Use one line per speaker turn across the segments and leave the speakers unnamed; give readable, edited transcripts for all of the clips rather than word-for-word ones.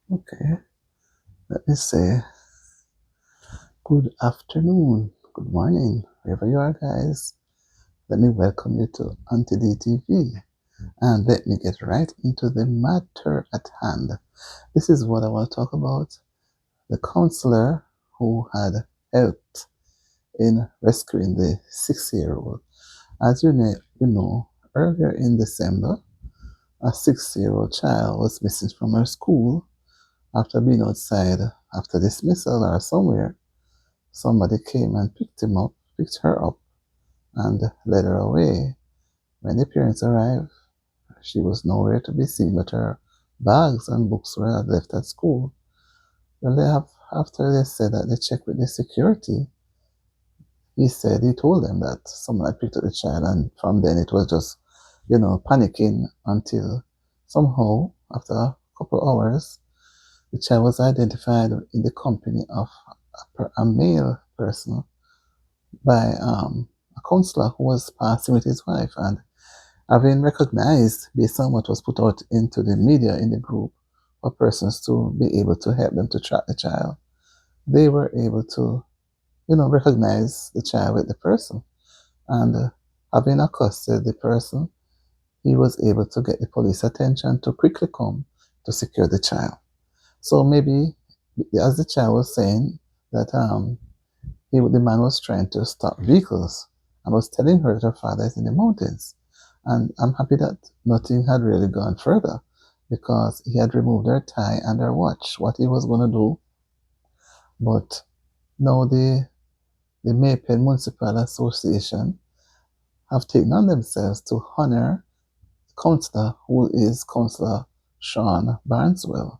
Okay, let me say good afternoon, good morning, wherever you are, guys. Let me welcome you to Auntie DTV and let me get right into the matter at hand. This is what I want to talk about. The counselor who had helped in rescuing the 6-year-old. As you know, earlier in December, a 6-year-old child was missing from her school after being outside after dismissal or somewhere. Somebody came and picked her up, and led her away. When the parents arrived, she was nowhere to be seen, but her bags and books were left at school. Well, after they said that they checked with the security, he told them that someone had picked up the child, and from then it was just, panicking until somehow, after a couple of hours, the child was identified in the company of a male person by a counselor who was passing with his wife, and having recognized, based on what was put out into the media in the group, for persons to be able to help them to track the child, they were able to, recognize the child with the person. And having accosted the person, he was able to get the police attention to quickly come to secure the child. So maybe, as the child was saying, that the man was trying to stop vehicles and was telling her that her father is in the mountains. And I'm happy that nothing had really gone further because he had removed her tie and her watch, what he was going to do. But now the Pen Municipal Association have taken on themselves to honor Councilor, who is Councilor Sean Barnswell,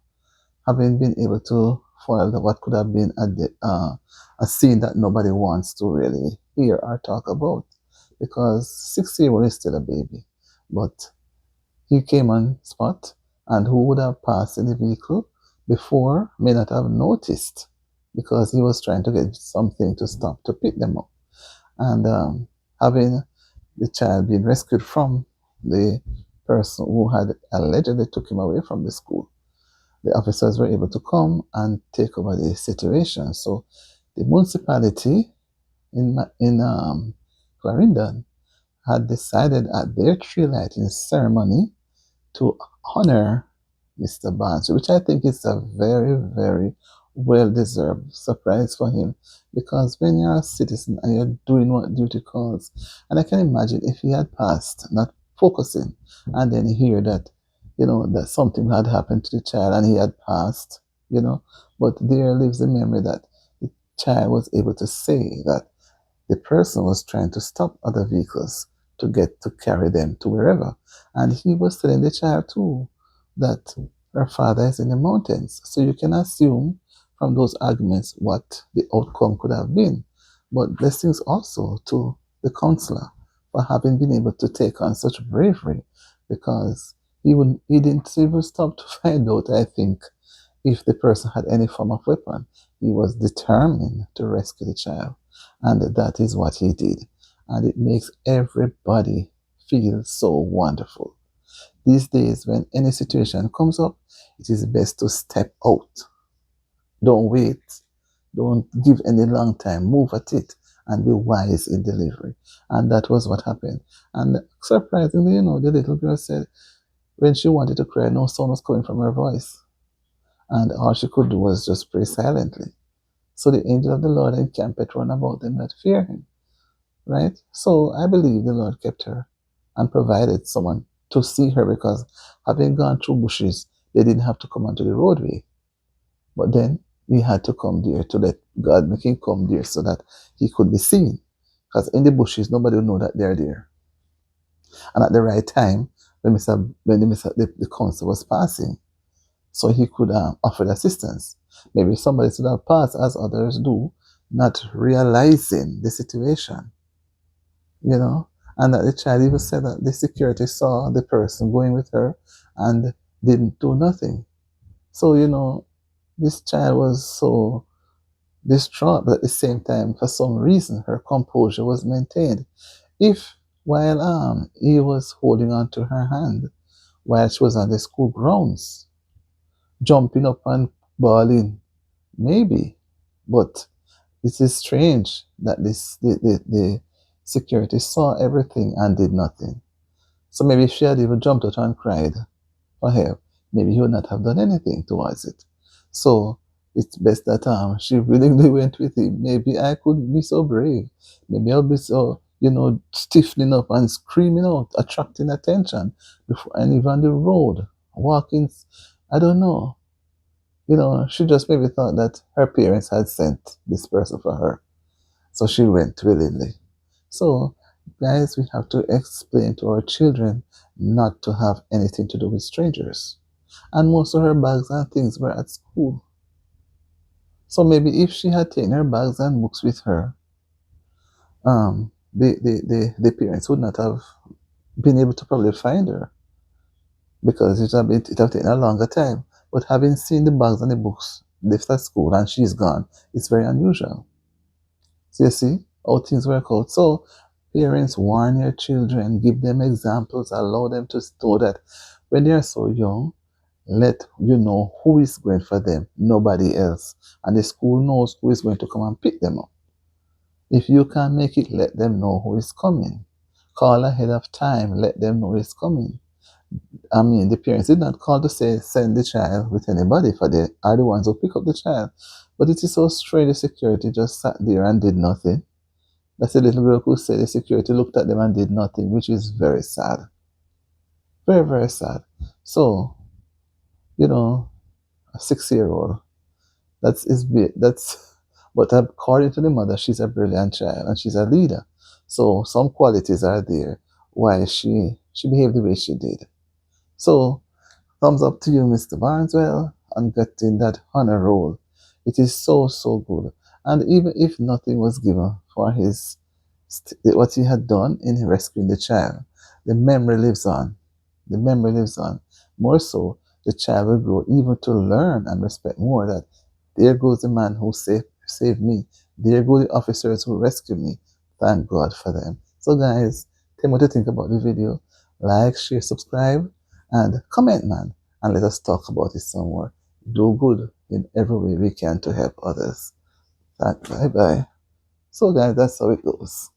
having been able to foil what could have been a scene that nobody wants to really hear or talk about, because 6 year old is still a baby. But he came on spot, and who would have passed in the vehicle before may not have noticed, because he was trying to get something to stop to pick them up. And having the child been rescued from the person who had allegedly took him away from the school, the officers were able to come and take over the situation. So the municipality in Clarendon had decided at their tree lighting ceremony to honor Mr. Barnes, which I think is a very, very well-deserved surprise for him, because when you're a citizen and you're doing what duty calls, and I can imagine if he had passed, not focusing, and then hear that, that something had happened to the child and he had passed, but there lives the memory that the child was able to say that the person was trying to stop other vehicles to carry them to wherever. And he was telling the child too that her father is in the mountains. So you can assume from those arguments what the outcome could have been. But blessings also to the counselor for having been able to take on such bravery, because he didn't even stop to find out, I think, if the person had any form of weapon. He was determined to rescue the child. And that is what he did. And it makes everybody feel so wonderful. These days, when any situation comes up, it is best to step out. Don't wait. Don't give any long time. Move at it and be wise in delivery. And that was what happened. And surprisingly, the little girl said when she wanted to cry, no sound was coming from her voice. And all she could do was just pray silently. So the angel of the Lord encampeth round about them that fear him. Right? So I believe the Lord kept her and provided someone to see her, because having gone through bushes, they didn't have to come onto the roadway. But then he had to come there to let God make him come there so that he could be seen. Because in the bushes, nobody will know that they're there. And at the right time, when the council was passing, so he could offer assistance. Maybe somebody should have passed as others do, not realizing the situation, and that the child even said that the security saw the person going with her and didn't do nothing. So, this child was so distraught, but at the same time, for some reason, her composure was maintained. If while he was holding on to her hand while she was on the school grounds, jumping up and bawling. Maybe. But it is strange that the security saw everything and did nothing. So maybe if she had even jumped out and cried for help, maybe he would not have done anything towards it. So it's best that she willingly went with him. Maybe I could be so brave. Maybe I'll be so, stiffening up and screaming out, attracting attention before and even on the road, walking. I don't know. She just maybe thought that her parents had sent this person for her. So she went willingly. So, guys, we have to explain to our children not to have anything to do with strangers. And most of her bags and things were at school. So maybe if she had taken her bags and books with her, the parents would not have been able to probably find her because it have taken a longer time. But having seen the bags and the books left at school and she's gone, it's very unusual. So you see how things work out. So parents, warn your children, give them examples, allow them to know that when they are so young, let you know who is going for them, nobody else. And the school knows who is going to come and pick them up. If you can't make it, let them know who is coming. Call ahead of time, let them know who is coming. I mean, the parents did not call to say send the child with anybody, for they are the ones who pick up the child. But it is so strange the security just sat there and did nothing. That's a little girl who said the security looked at them and did nothing, which is very sad. Very, very sad. So, a 6-year-old, that's, but according to the mother, she's a brilliant child and she's a leader. So some qualities are there why she behaved the way she did. So thumbs up to you, Mr. Barnswell, on getting that honor roll. It is so, so good. And even if nothing was given for what he had done in rescuing the child, the memory lives on. The memory lives on. More so, the child will grow even to learn and respect more that there goes the man who saved me. There go the officers who rescued me. Thank God for them. So guys, tell me what you think about the video. Like, share, subscribe, and comment, man. And let us talk about it some more. Do good in every way we can to help others. Bye-bye. So guys, that's how it goes.